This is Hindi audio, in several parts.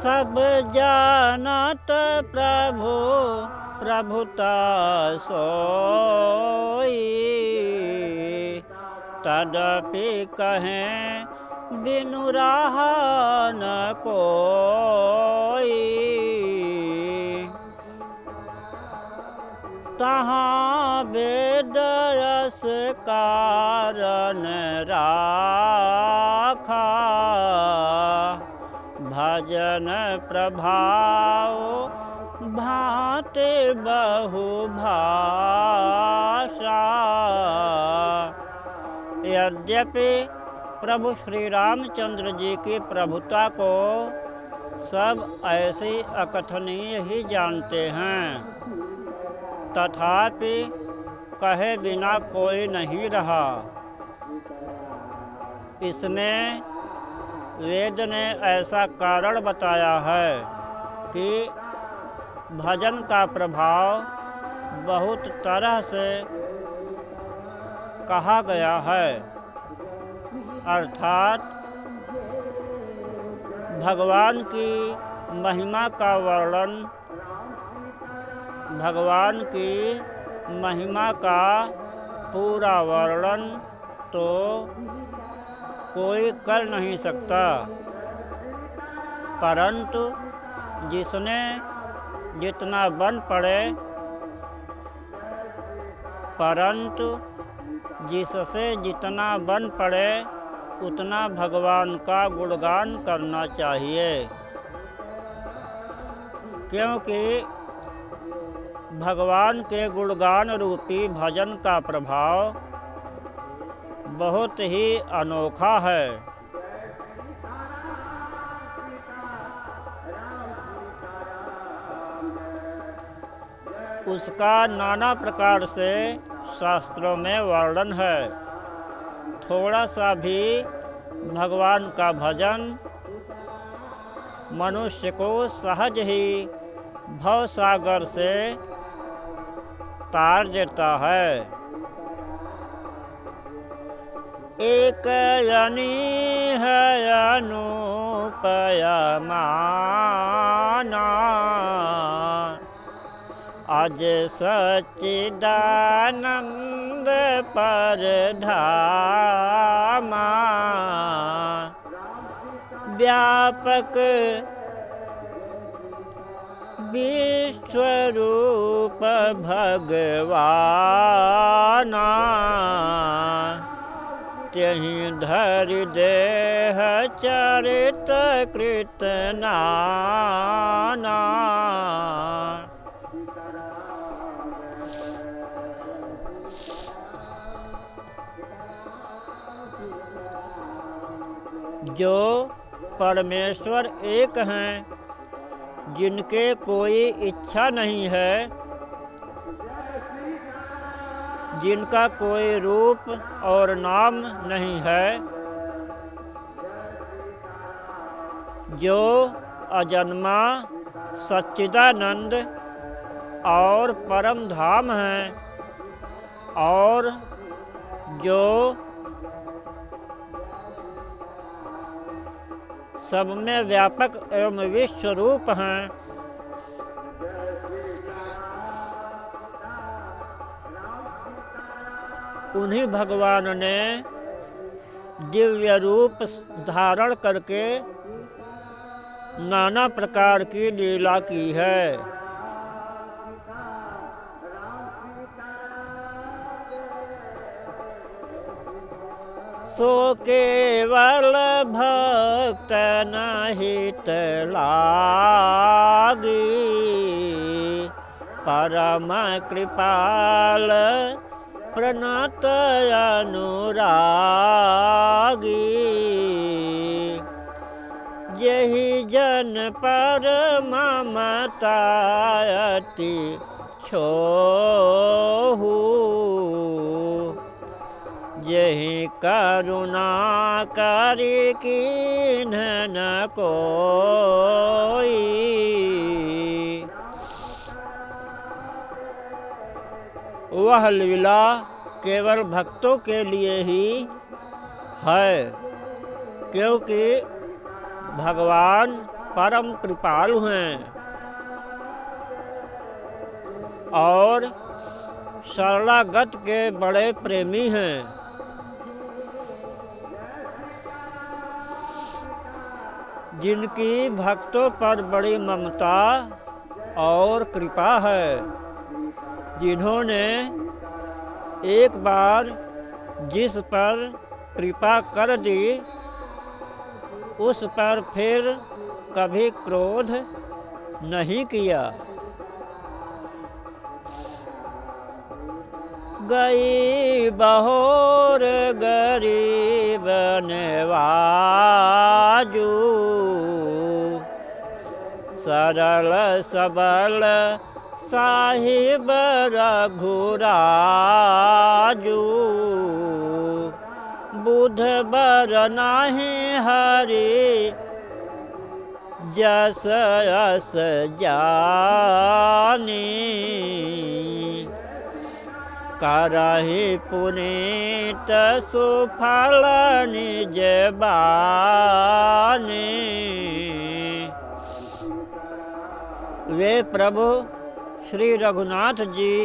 सब जानत प्रभु प्रभुता सोई, तदपि कहें बिनु राह न कोई। तहाँ वेद यस कारण राखा, भजन प्रभाव भांति बहु भाषा। यद्यपि प्रभु श्री रामचंद्र जी की प्रभुता को सब ऐसी अकथनीय ही जानते हैं, तथापि कहे बिना कोई नहीं रहा। इसमें वेद ने ऐसा कारण बताया है कि भजन का प्रभाव बहुत तरह से कहा गया है, अर्थात भगवान की महिमा का वर्णन, भगवान की महिमा का पूरा वर्णन तो कोई कर नहीं सकता, परंतु जिसने जितना बन पड़े, परंतु जिससे जितना बन पड़े उतना भगवान का गुणगान करना चाहिए, क्योंकि भगवान के गुणगान रूपी भजन का प्रभाव बहुत ही अनोखा है। उसका नाना प्रकार से शास्त्रों में वर्णन है। थोड़ा सा भी भगवान का भजन मनुष्य को सहज ही भव सागर से तार देता है। एक यनी है अनुपयमाना, अज सच्चिदानंद परधामा। व्यापक विश्वरूप भगवाना, त्यहि धरि देह चरित कृत नाना। जो परमेश्वर एक हैं, जिनके कोई इच्छा नहीं है, जिनका कोई रूप और नाम नहीं है, जो अजन्मा सच्चिदानंद और परम धाम हैं, और जो सब में व्यापक एवं विश्व रूप हैं, उन्हीं भगवान ने दिव्य रूप धारण करके नाना प्रकार की लीला की है। सो केवल भक्तन हित लागी, परम कृपाल प्रणत अनुरागी। यही जन पर ममता अति छोहू, यही करुणा करी कीन्ह न कोई। वह लीला केवल भक्तों के लिए ही है, क्योंकि भगवान परम कृपालु हैं और शरणागत के बड़े प्रेमी हैं। जिनकी भक्तों पर बड़ी ममता और कृपा है, जिन्होंने एक बार जिस पर कृपा कर दी उस पर फिर कभी क्रोध नहीं किया। गई बहोर गरीब नवाजू, सरल सबल साहिब रघुराजू, बुध बर नाही हरि जस अस जानी, करहि पुनीत सुफल निज बानी। वे प्रभु श्री रघुनाथ जी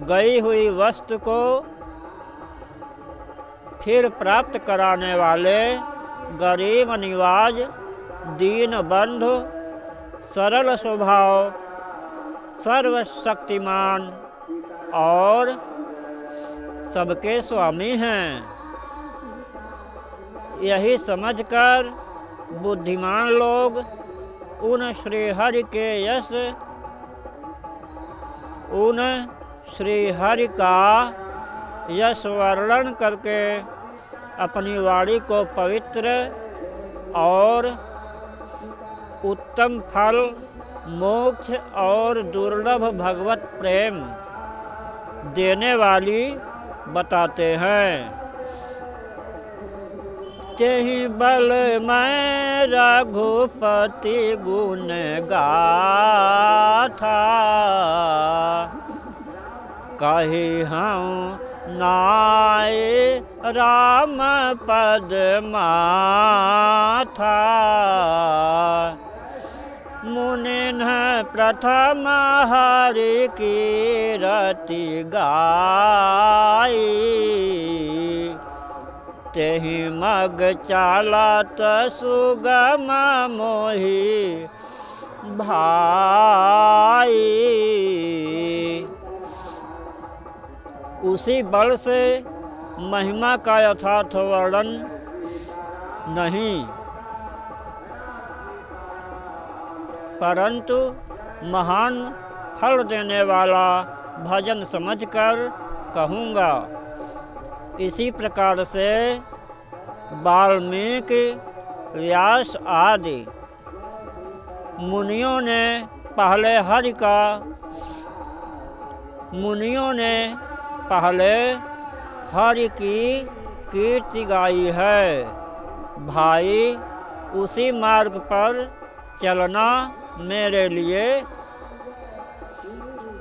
गई हुई वस्तु को फिर प्राप्त कराने वाले गरीब निवाज, दीन बंधु, सरल स्वभाव, सर्वशक्तिमान और सबके स्वामी हैं। यही समझकर बुद्धिमान लोग उन श्रीहरि के यश, उन श्रीहरि का यश वर्णन करके अपनी वाणी को पवित्र और उत्तम फल, मोक्ष और दुर्लभ भगवत प्रेम देने वाली बताते हैं। तेहि बल मैं रघुपति गुण गाथा, कही हूँ नाय राम पद माथा, मुनिन प्रथम हरि कीरति गाई, तेहि मग चालत सुगम मोहि भाई। उसी बल से महिमा का यथार्थ वर्णन नहीं, परंतु महान फल देने वाला भजन समझकर कहूँगा। इसी प्रकार से वाल्मीकि, व्यास आदि मुनियों ने पहले हरि की कीर्ति गाई है। भाई, उसी मार्ग पर चलना मेरे लिए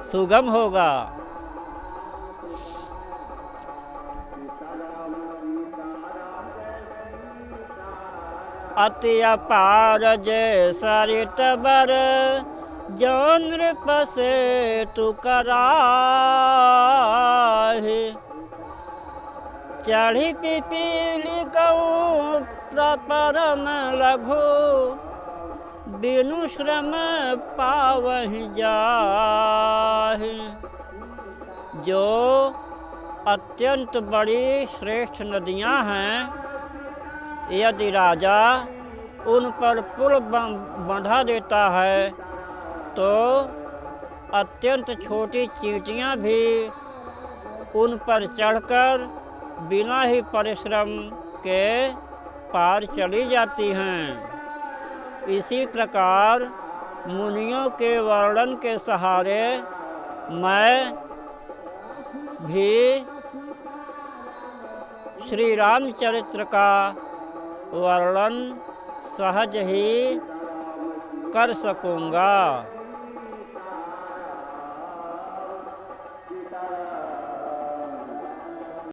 सुगम होगा। अति अपार जय सरित बर, जो नृप से तु कराहि, चढ़ी पिपीली गऊ परम लघु, बिनु श्रम पावहि जाहि। जो अत्यंत बड़ी श्रेष्ठ नदियाँ हैं, यदि राजा उन पर पुल बंधा देता है तो अत्यंत छोटी चींटियाँ भी उन पर चढ़कर बिना ही परिश्रम के पार चली जाती हैं। इसी प्रकार मुनियों के वर्णन के सहारे मैं भी श्री रामचरित्र का वर्णन सहज ही कर सकूँगा।